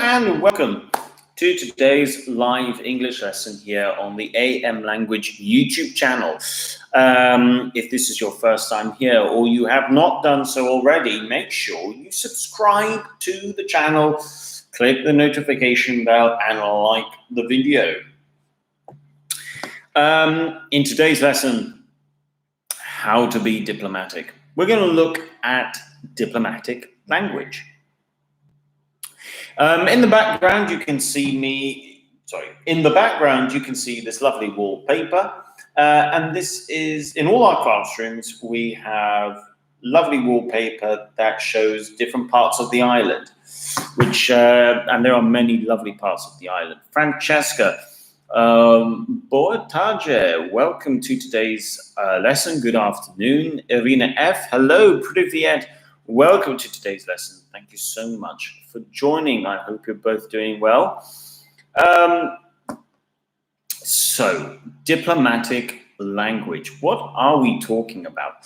and welcome to today's live English lesson here on the AM Language YouTube channel. If this is your first time here or you have not done so already, make sure you subscribe to the channel, click the notification bell and like the video. In today's lesson, how to be diplomatic. We're going to look at diplomatic language. In the background, you can see this lovely wallpaper. And this is, in all our classrooms, we have lovely wallpaper that shows different parts of the island, and there are many lovely parts of the island. Francesca, boa tarde, welcome to today's lesson. Good afternoon. Irina F, hello. Privyet, welcome to today's lesson. Thank you so much for joining. I hope you're both doing well. So, diplomatic language. What are we talking about?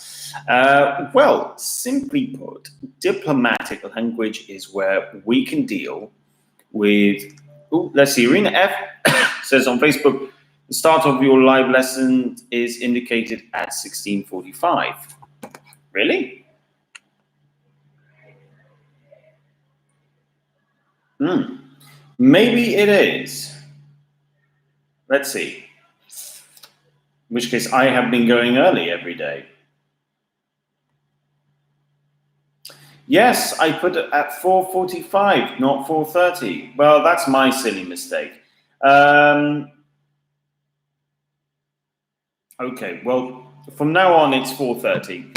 Well, simply put, diplomatic language is where we can deal with, let's see, Irina F says on Facebook, the start of your live lesson is indicated at 16:45. Really? Maybe it is. Let's see. In which case, I have been going early every day. Yes, I put it at 4:45, not 4:30. Well, that's my silly mistake. Okay, well, from now on, it's 4:30.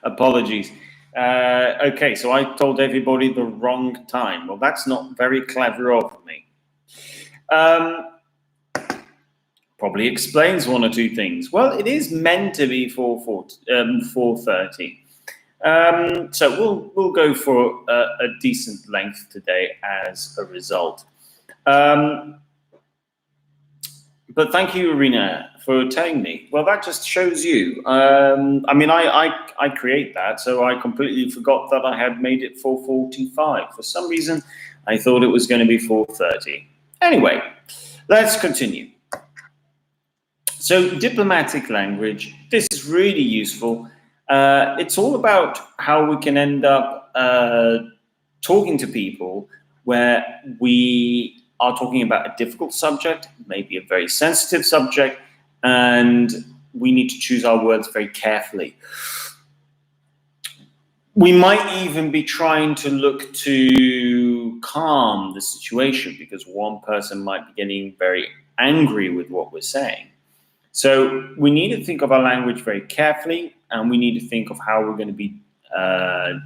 Apologies. Okay, so I told everybody the wrong time. Well, that's not very clever of me. Probably explains one or two things. Well, it is meant to be 4:30. So we'll go for a decent length today as a result. But thank you, Irina, for telling me. Well, that just shows you. I mean, I create that, so I completely forgot that I had made it 4:45. For some reason, I thought it was going to be 4:30. Anyway, let's continue. So, diplomatic language, this is really useful. It's all about how we can end up talking to people where we are talking about a difficult subject, maybe a very sensitive subject, and we need to choose our words very carefully. We might even be trying to look to calm the situation because one person might be getting very angry with what we're saying. So we need to think of our language very carefully, and we need to think of how we're going to be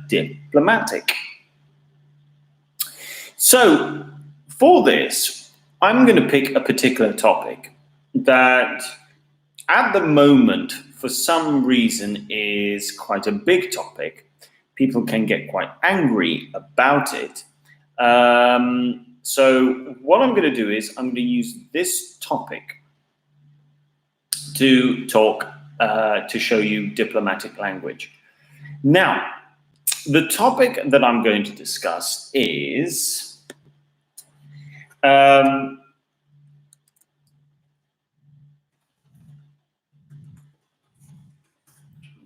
diplomatic. So for this, I'm going to pick a particular topic that at the moment, for some reason, is quite a big topic. People can get quite angry about it. So what I'm going to do is I'm going to use this topic to talk, to show you diplomatic language. Now, the topic that I'm going to discuss is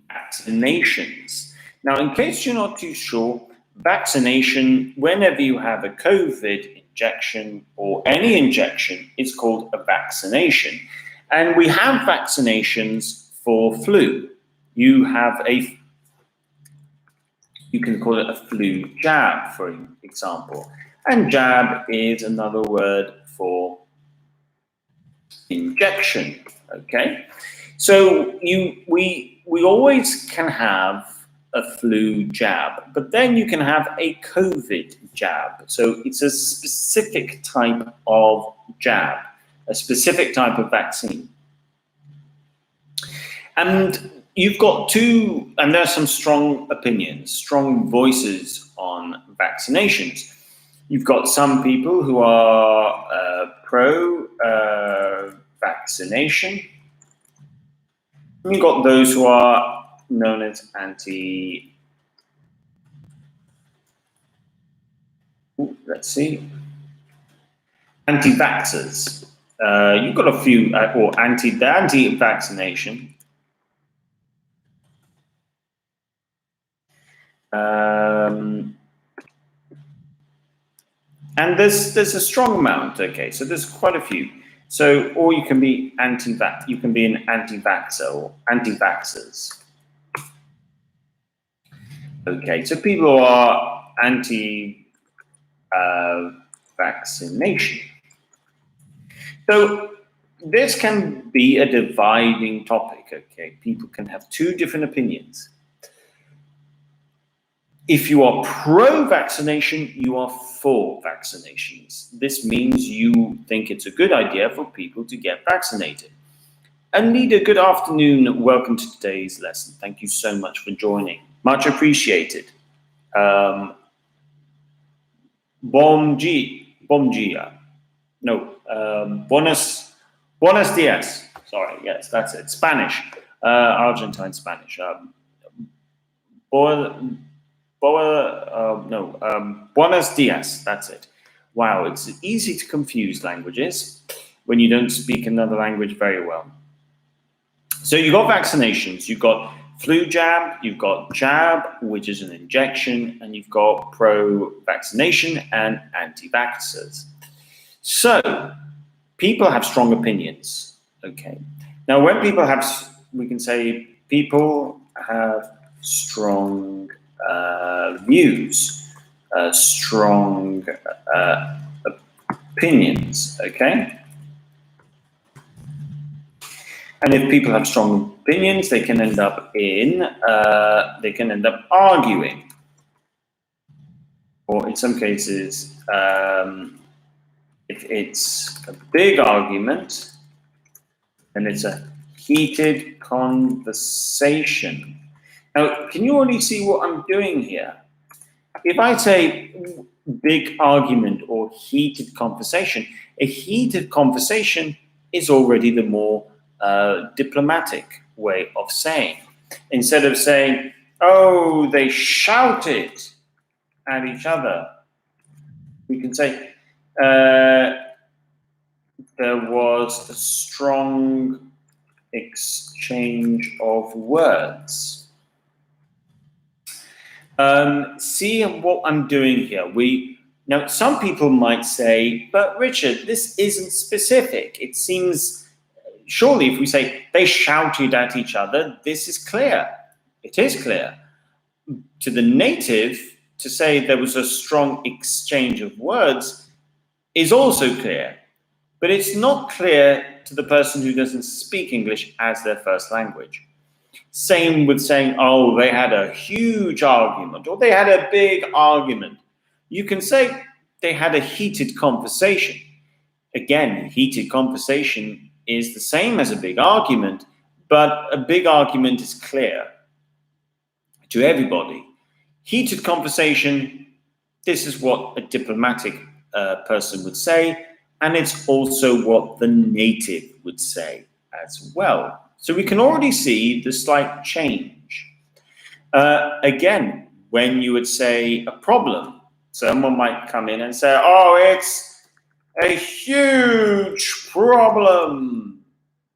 vaccinations. Now, in case you're not too sure, vaccination, whenever you have a COVID injection or any injection, it's called a vaccination. And we have vaccinations for flu. You can call it a flu jab, for example. And jab is another word for injection, okay? So we always can have a flu jab, but then you can have a COVID jab. So it's a specific type of jab, a specific type of vaccine. And you've got two, and there are some strong opinions, strong voices on vaccinations. You've got some people who are pro-vaccination. You've got those who are known as let's see. Anti-vaxxers. You've got a few, or anti-vaccination. And there's a strong amount, okay, so there's quite a few. So, or you can be anti-vax, you can be an anti-vaxxer or anti-vaxxers. Okay, so people who are anti-vaccination. So this can be a dividing topic, okay? People can have two different opinions. If you are pro-vaccination, you are for vaccinations. This means you think it's a good idea for people to get vaccinated. Anita, good afternoon. Welcome to today's lesson. Thank you so much for joining. Much appreciated. Buenos dias. Sorry, yes, that's it. Spanish, Argentine Spanish. Buenos dias, that's it. Wow, it's easy to confuse languages when you don't speak another language very well. So you've got vaccinations, you've got flu jab, you've got jab, which is an injection, and you've got pro-vaccination and anti-vaxxers. So people have strong opinions, okay? Now when people have, we can say people have strong views, strong opinions, okay? And if people have strong opinions, they can end up arguing, or in some cases, if it's a big argument, then it's a heated conversation. Now, can you already see what I'm doing here? If I say big argument or heated conversation, a heated conversation is already the more diplomatic way of saying. Instead of saying, oh, they shouted at each other, we can say there was a strong exchange of words. See what I'm doing here. Now, some people might say, but Richard, this isn't specific. It seems, surely if we say they shouted at each other, this is clear. It is clear. To the native, to say there was a strong exchange of words is also clear. But it's not clear to the person who doesn't speak English as their first language. Same with saying, oh, they had a huge argument, or they had a big argument. You can say they had a heated conversation. Again, heated conversation is the same as a big argument, but a big argument is clear to everybody. Heated conversation, this is what a diplomatic person would say, and it's also what the native would say as well. So we can already see the slight change. Again, when you would say a problem, someone might come in and say, oh, it's a huge problem.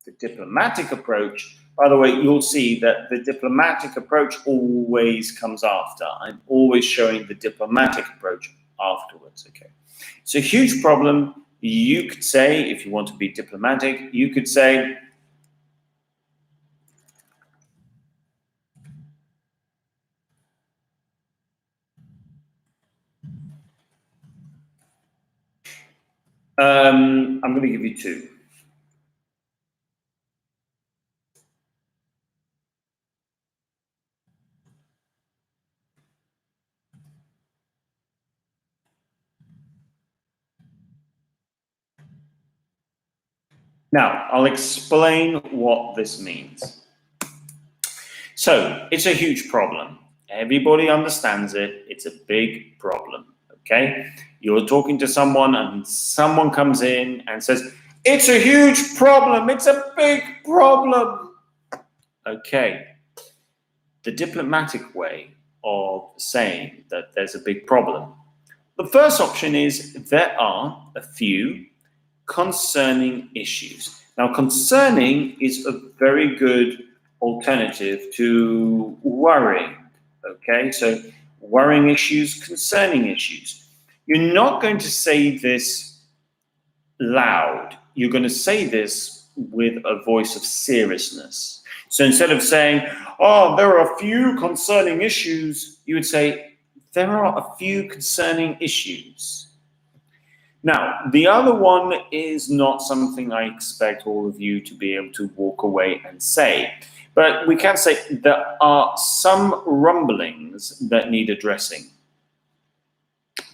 The diplomatic approach, by the way, you'll see that the diplomatic approach always comes after. I'm always showing the diplomatic approach afterwards, okay? It's a huge problem. You could say, if you want to be diplomatic, you could say, I'm going to give you two. Now, I'll explain what this means. So, it's a huge problem. Everybody understands it. It's a big problem, okay? You're talking to someone and someone comes in and says, it's a huge problem. It's a big problem. Okay. The diplomatic way of saying that there's a big problem The first option is there are a few concerning issues. Now, concerning is a very good alternative to worrying. Okay, so worrying issues, concerning issues. You're not going to say this loud. You're going to say this with a voice of seriousness. So instead of saying, oh, there are a few concerning issues, you would say, there are a few concerning issues. Now, the other one is not something I expect all of you to be able to walk away and say, but we can say there are some rumblings that need addressing.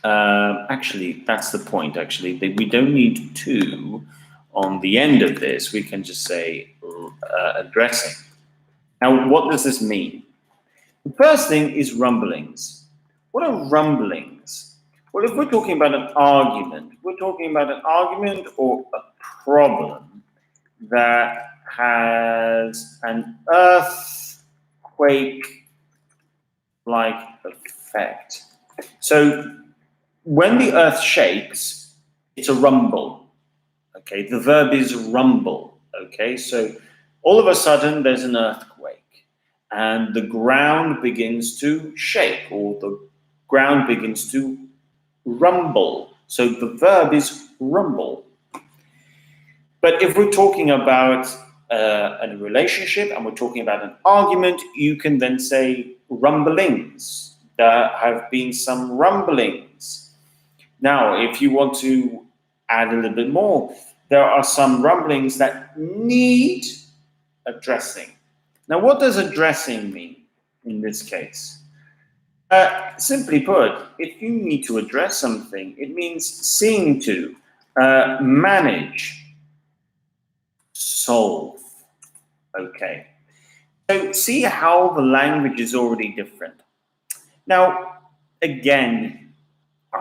Actually, that's the point, actually. We don't need two on the end of this. We can just say addressing. Now, what does this mean? The first thing is rumblings. What are rumblings? Well, if we're talking about an argument, we're talking about an argument or a problem that has an earthquake-like effect. So when the earth shakes, it's a rumble. Okay, the verb is rumble. Okay, so all of a sudden there's an earthquake and the ground begins to shake, or the ground begins to rumble. So the verb is rumble. But if we're talking about a relationship and we're talking about an argument, you can then say rumblings. There have been some rumblings. Now, if you want to add a little bit more, there are some rumblings that need addressing. Now, what does addressing mean in this case? Simply put, if you need to address something, it means seeing to, manage, solve. Okay. So see how the language is already different. Now, again,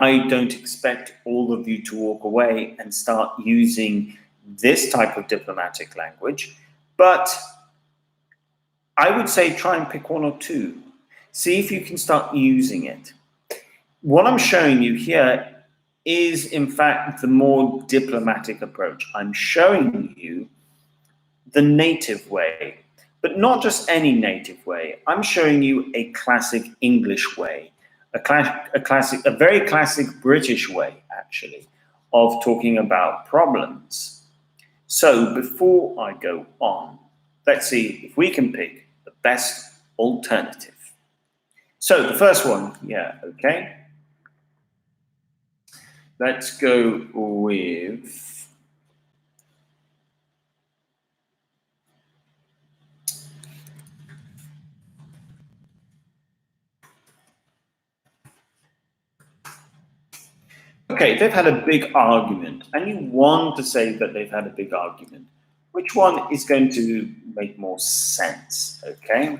I don't expect all of you to walk away and start using this type of diplomatic language, but I would say try and pick one or two. See if you can start using it. What I'm showing you here is, in fact, the more diplomatic approach. I'm showing you the native way, but not just any native way. I'm showing you a classic English way, a very classic British way, actually, of talking about problems. So before I go on, let's see if we can pick the best alternative. So the first one, yeah, okay. Let's go with okay, they've had a big argument, and you want to say that they've had a big argument. Which one is going to make more sense, okay?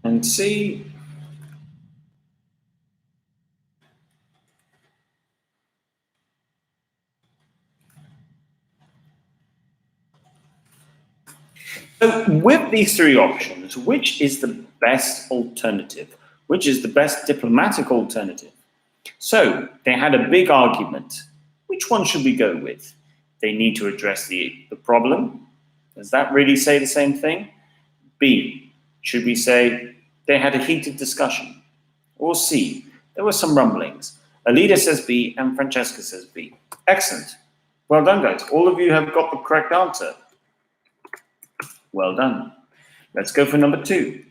And see. So with these three options, which is the best alternative? Which is the best diplomatic alternative? So they had a big argument. Which one should we go with? They need to address the problem. Does that really say the same thing? B, should we say they had a heated discussion? Or C, there were some rumblings. Alida says B and Francesca says B. Excellent. Well done, guys. All of you have got the correct answer. Well done. Let's go for number 2.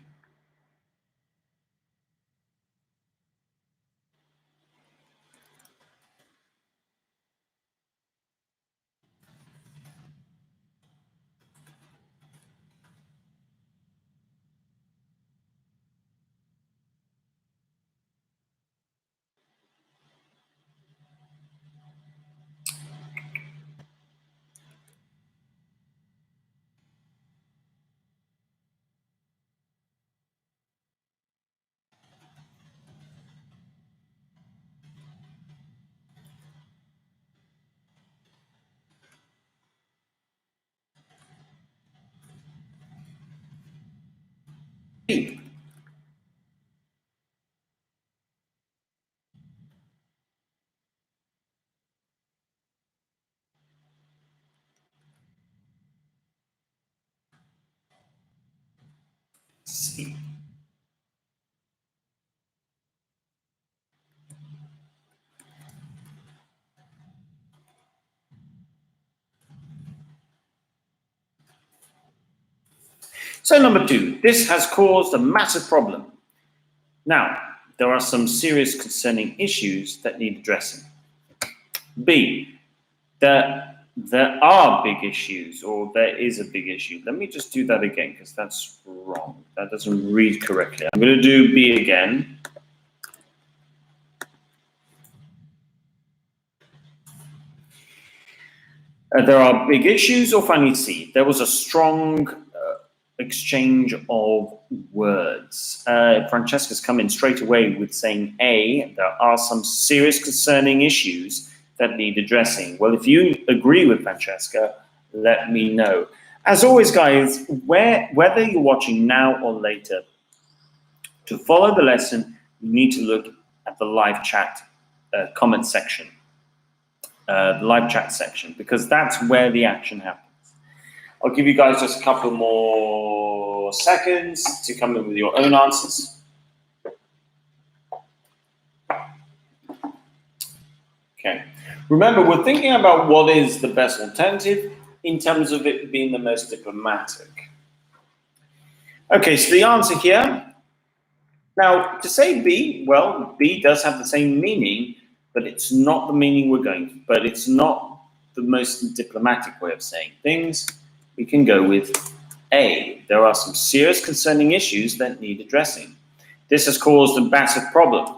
C. So number 2, this has caused a massive problem. Now, there are some serious concerning issues that need addressing. B, there are big issues, or there is a big issue. Let me just do that again, because that's wrong. That doesn't read correctly. I'm going to do B again. There are big issues, or finally C, there was a strong exchange of words. Francesca's come in straight away with saying A, there are some serious concerning issues that need addressing. Well, if you agree with Francesca, let me know. As always, guys, whether you're watching now or later, to follow the lesson, you need to look at the live chat comment section, the live chat section, because that's where the action happens. I'll give you guys just a couple more seconds to come in with your own answers. Okay. Remember, we're thinking about what is the best alternative in terms of it being the most diplomatic. Okay, so the answer here. Now, to say B, well, B does have the same meaning, but it's not the meaning we're going for. But it's not the most diplomatic way of saying things. We can go with A. There are some serious concerning issues that need addressing. This has caused a massive problem.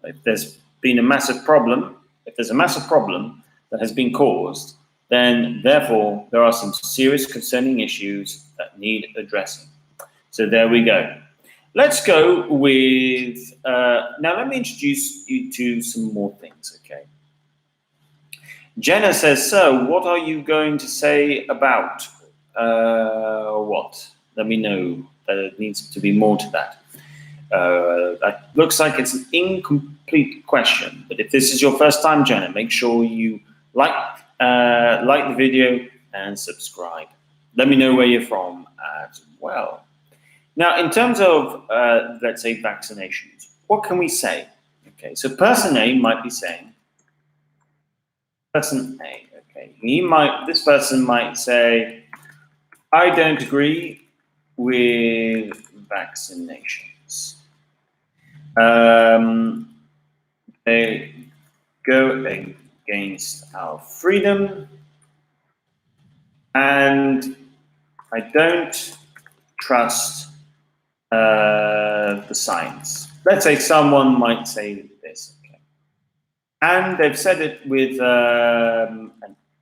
If there's been a massive problem, if there's a massive problem that has been caused, then therefore there are some serious concerning issues that need addressing. So there we go. Let's go with, now let me introduce you to some more things, okay? Jenna says, so what are you going to say about what? Let me know. There needs to be more to that. That looks like it's an incomplete question, but if this is your first time, Jenna, make sure you like the video and subscribe. Let me know where you're from as well. Now, in terms of, let's say, vaccinations, what can we say? Okay, so person A might be saying, person A, okay, this person might say, I don't agree with vaccinations. They go against our freedom, and I don't trust the science. Let's say someone might say this, okay, and they've said it with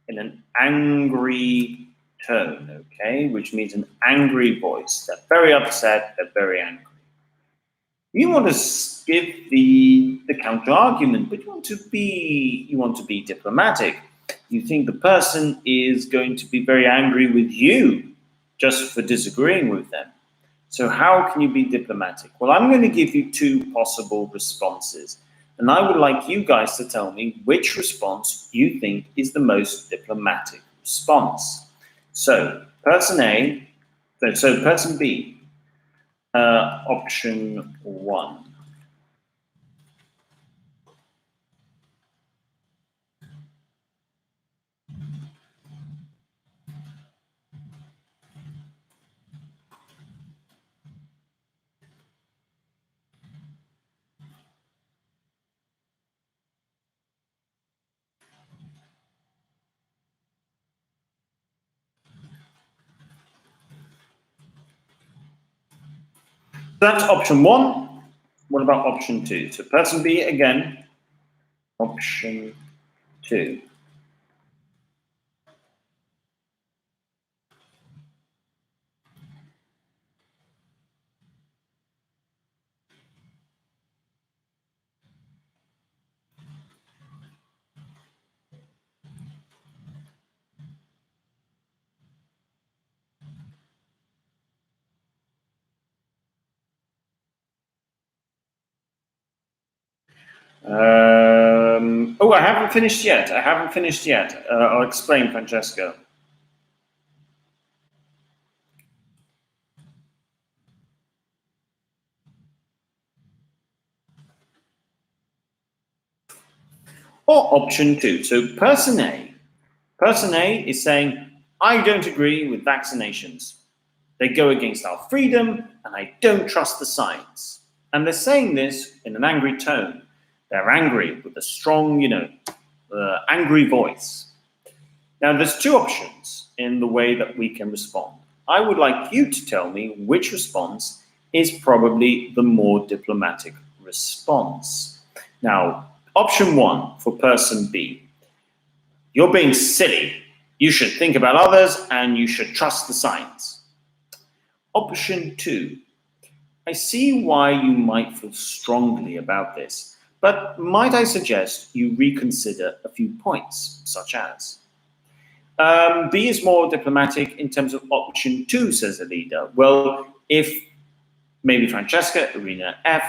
in an angry tone, okay, which means an angry voice. They're very upset. They're very angry. You want to give the counter argument, but you want to be diplomatic. You think the person is going to be very angry with you just for disagreeing with them. So how can you be diplomatic? Well, I'm going to give you two possible responses, and I would like you guys to tell me which response you think is the most diplomatic response. So person A, so person B, option 1. That's option 1. What about option 2? So person B again, option 2. Oh, I haven't finished yet. I'll explain, Francesca. Or option two, so person A is saying, I don't agree with vaccinations. They go against our freedom and I don't trust the science. And they're saying this in an angry tone. They're angry with a strong, angry voice. Now, there's two options in the way that we can respond. I would like you to tell me which response is probably the more diplomatic response. Now, option one for person B. You're being silly. You should think about others and you should trust the science. Option two. I see why you might feel strongly about this, but might I suggest you reconsider a few points, such as B is more diplomatic in terms of option two, says the leader. Well, if maybe Francesca, Irina F,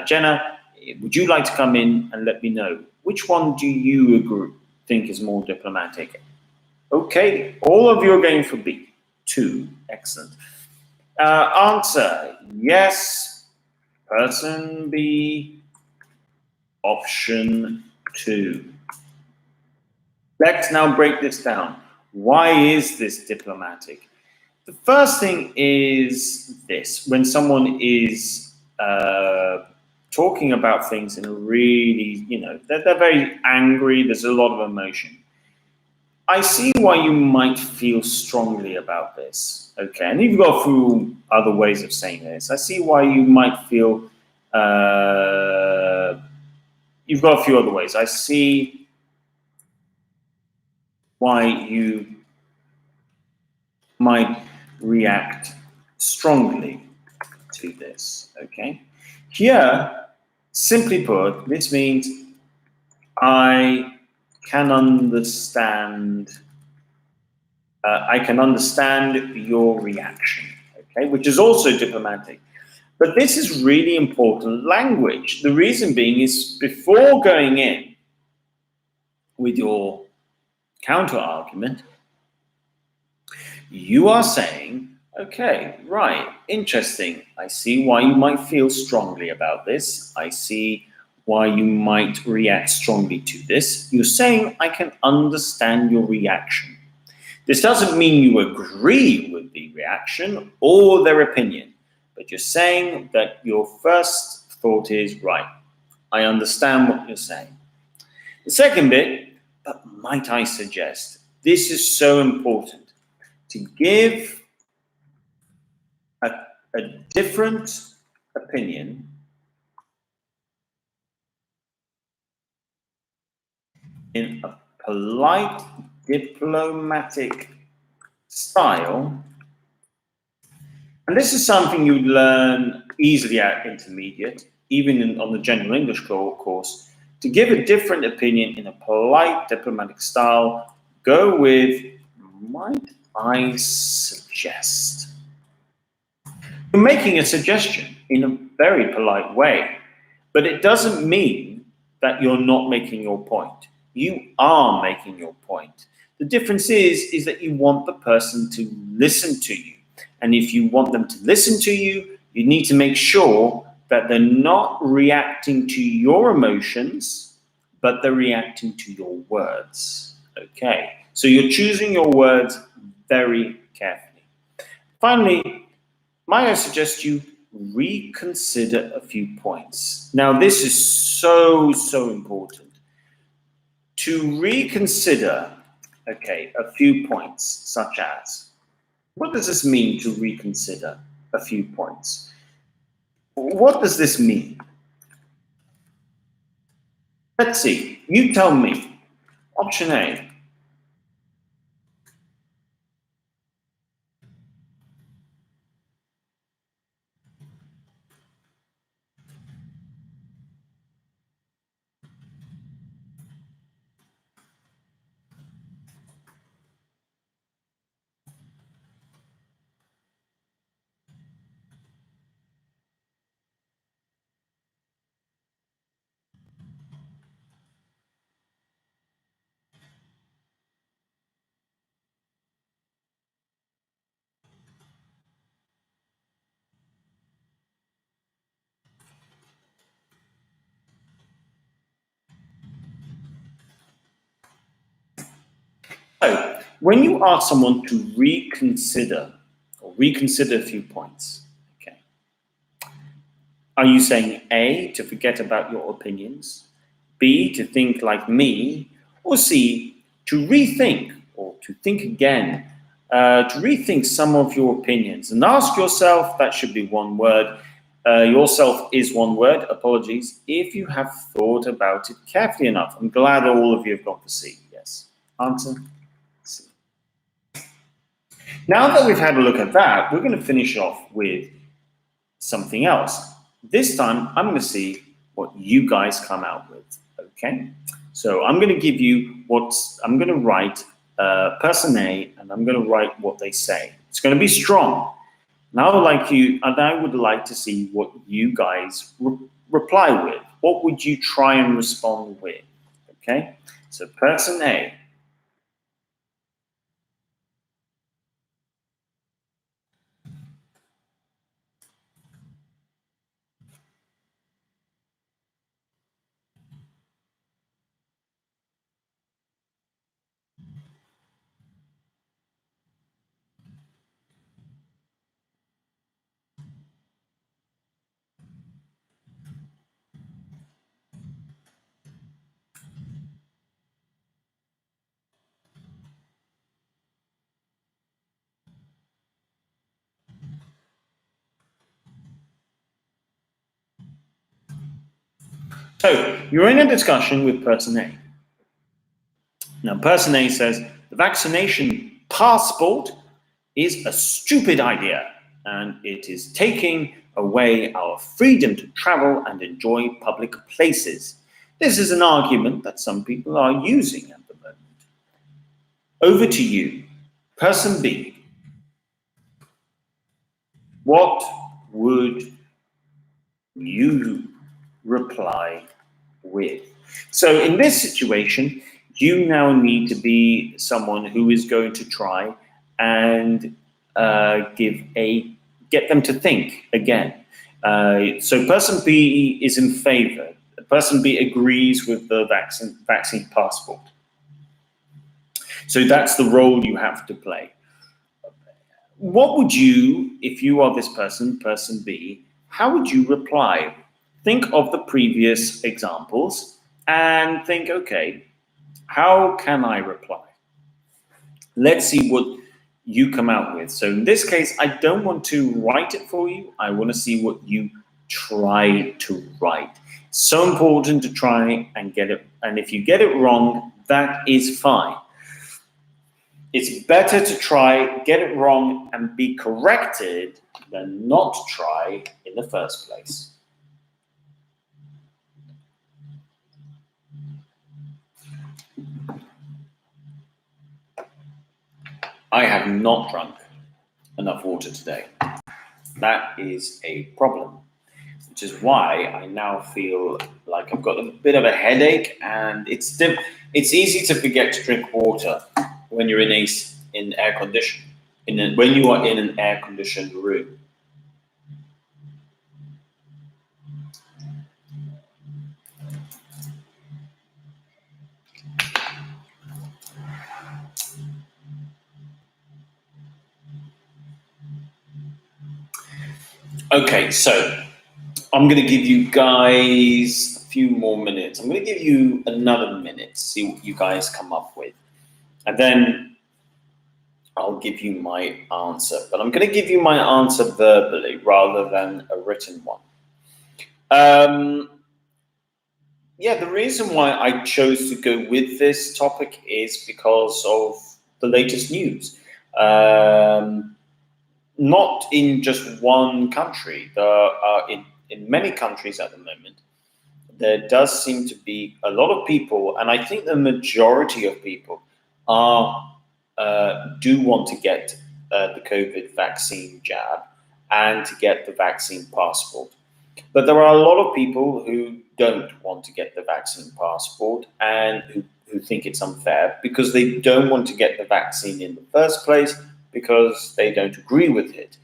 Jenna, would you like to come in and let me know? Which one do you think is more diplomatic? Okay, all of you are going for B. Two, excellent. Answer, yes, person B, option two. Let's now break this down. Why is this diplomatic? The first thing is this: when someone is talking about things in a really, they're very angry, there's a lot of emotion. I see why you might feel strongly about this, okay? And you've got a few other ways of saying this. I see why you might feel, you've got a few other ways. I see why you might react strongly to this, okay? Here, simply put, this means I can understand your reaction, okay, which is also diplomatic. But this is really important language. The reason being is before going in with your counter argument, you are saying, okay, right, interesting. I see why you might feel strongly about this. I see why you might react strongly to this. You're saying, I can understand your reaction. This doesn't mean you agree with the reaction or their opinion, but you're saying that your first thought is, right, I understand what you're saying. The second bit, but might I suggest, this is so important, to give a different opinion in a polite, diplomatic style. And this is something you learn easily at intermediate, even on the general English course. To give a different opinion in a polite, diplomatic style, go with, might I suggest? You're making a suggestion in a very polite way, but it doesn't mean that you're not making your point. You are making your point. The difference is that you want the person to listen to you. And if you want them to listen to you, you need to make sure that they're not reacting to your emotions, but they're reacting to your words. Okay, so you're choosing your words very carefully. Finally, might I suggest you reconsider a few points? Now, this is so important. To reconsider, okay, a few points, such as, what does this mean to reconsider a few points? What does this mean? Let's see, you tell me. Option A. So, when you ask someone to reconsider a few points, okay, are you saying A, to forget about your opinions, B, to think like me, or C, to rethink or to think again, to rethink some of your opinions and ask yourself, that should be one word, yourself is one word, apologies, if you have thought about it carefully enough. I'm glad all of you have got the C, yes. Answer C. Now that we've had a look at that, we're going to finish off with something else. This time, I'm going to see what you guys come out with, okay? So I'm going to give you I'm going to write person A, and I'm going to write what they say. It's going to be strong. And I would like to see what you guys reply with. What would you try and respond with, okay? So person A. So you're in a discussion with person A. Now, person A says the vaccination passport is a stupid idea and it is taking away our freedom to travel and enjoy public places. This is an argument that some people are using at the moment. Over to you, person B. What would you reply with? So in this situation, you now need to be someone who is going to try and get them to think again. So person B is in favour. Person B agrees with the vaccine passport. So that's the role you have to play. What would you, if you are this person B, how would you reply? Think of the previous examples and think, okay, how can I reply? Let's see what you come out with. So in this case, I don't want to write it for you. I want to see what you try to write. It's so important to try and get it. And if you get it wrong, that is fine. It's better to try, get it wrong, and be corrected than not try in the first place. I have not drunk enough water today. That is a problem, which is why I now feel like I've got a bit of a headache, and it's easy to forget to drink water when you're in air condition, when you are in an air conditioned room. Okay, so I'm going to give you guys a few more minutes. I'm going to give you another minute to see what you guys come up with. And then I'll give you my answer. But I'm going to give you my answer verbally rather than a written one. Yeah, the reason why I chose to go with this topic is because of the latest news. Not in just one country. There are in many countries at the moment, there does seem to be a lot of people, and I think the majority of people do want to get the COVID vaccine jab and to get the vaccine passport. But there are a lot of people who don't want to get the vaccine passport and who think it's unfair because they don't want to get the vaccine in the first place because they don't agree with it.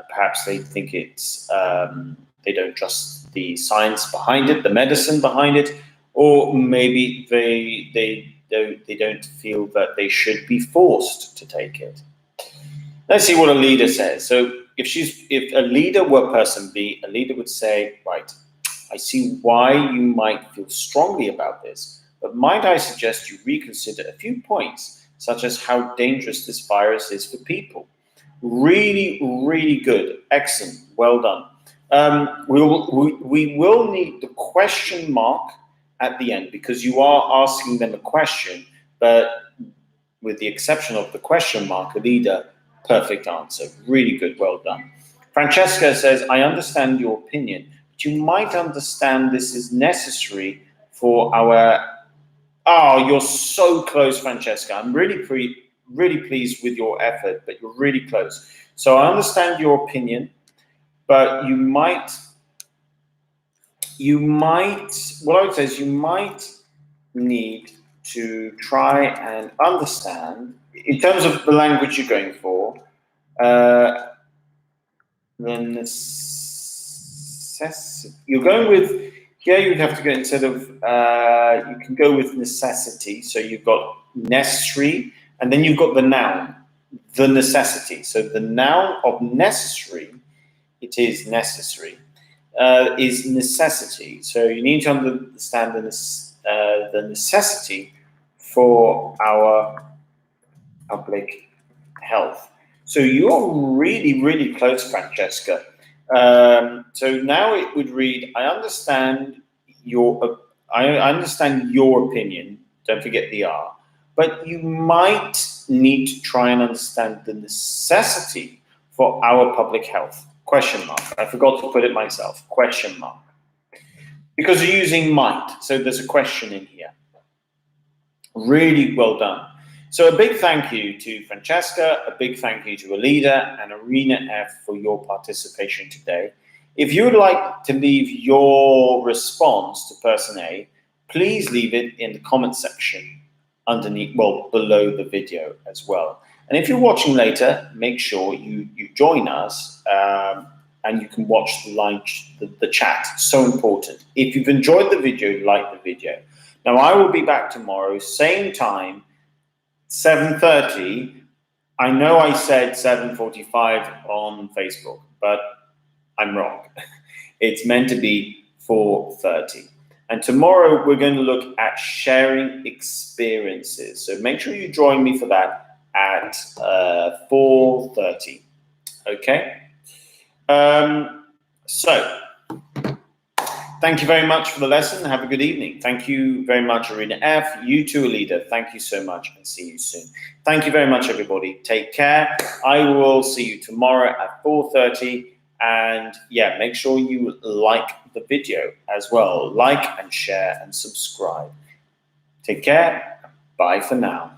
Perhaps they think they don't trust the science behind it, the medicine behind it, or maybe they they don't feel that they should be forced to take it. Let's see what a leader says. So if a leader were person B, a leader would say, right, I see why you might feel strongly about this, but might I suggest you reconsider a few points, such as how dangerous this virus is for people. Really, really good. Excellent. Well done. We will need the question mark at the end, because you are asking them a question, but with the exception of the question mark, a leader, perfect answer. Really good. Well done. Francesca says, I understand your opinion, but you might understand this is necessary for our... Oh, you're so close, Francesca. I'm really pleased with your effort, but you're really close. So I understand your opinion, but you might, what I would say is you might need to try and understand, in terms of the language you're going for, the necessity. You're going with, here you'd have to go, instead of, you can go with necessity. So you've got necessary, and then you've got the noun, the necessity. So the noun of necessary, it is necessary, is necessity. So you need to understand the necessity for our public health. So you're really, really close, Francesca. So now it would read, I understand your opinion. Don't forget the R. But you might need to try and understand the necessity for our public health. Question mark. I forgot to put it myself. Question mark. Because you're using might, so there's a question in here. Really well done. So a big thank you to Francesca, a big thank you to Alida and Arena F for your participation today. If you would like to leave your response to person A, please leave it in the comment section underneath, well, below the video as well. And if you're watching later, make sure you join us and you can watch the chat. So important. If you've enjoyed the video, like the video. Now I will be back tomorrow, same time, 7:30. I know I said 7:45 on Facebook, but I'm wrong. It's meant to be 4:30. And tomorrow we're going to look at sharing experiences. So make sure you join me for that at 4:30. Okay? So, thank you very much for the lesson. Have a good evening. Thank you very much, Arena F. You too, Alida. Thank you so much, and see you soon. Thank you very much, everybody. Take care. I will see you tomorrow at 4:30. And yeah, make sure you like the video as well. Like and share and subscribe. Take care. Bye for now.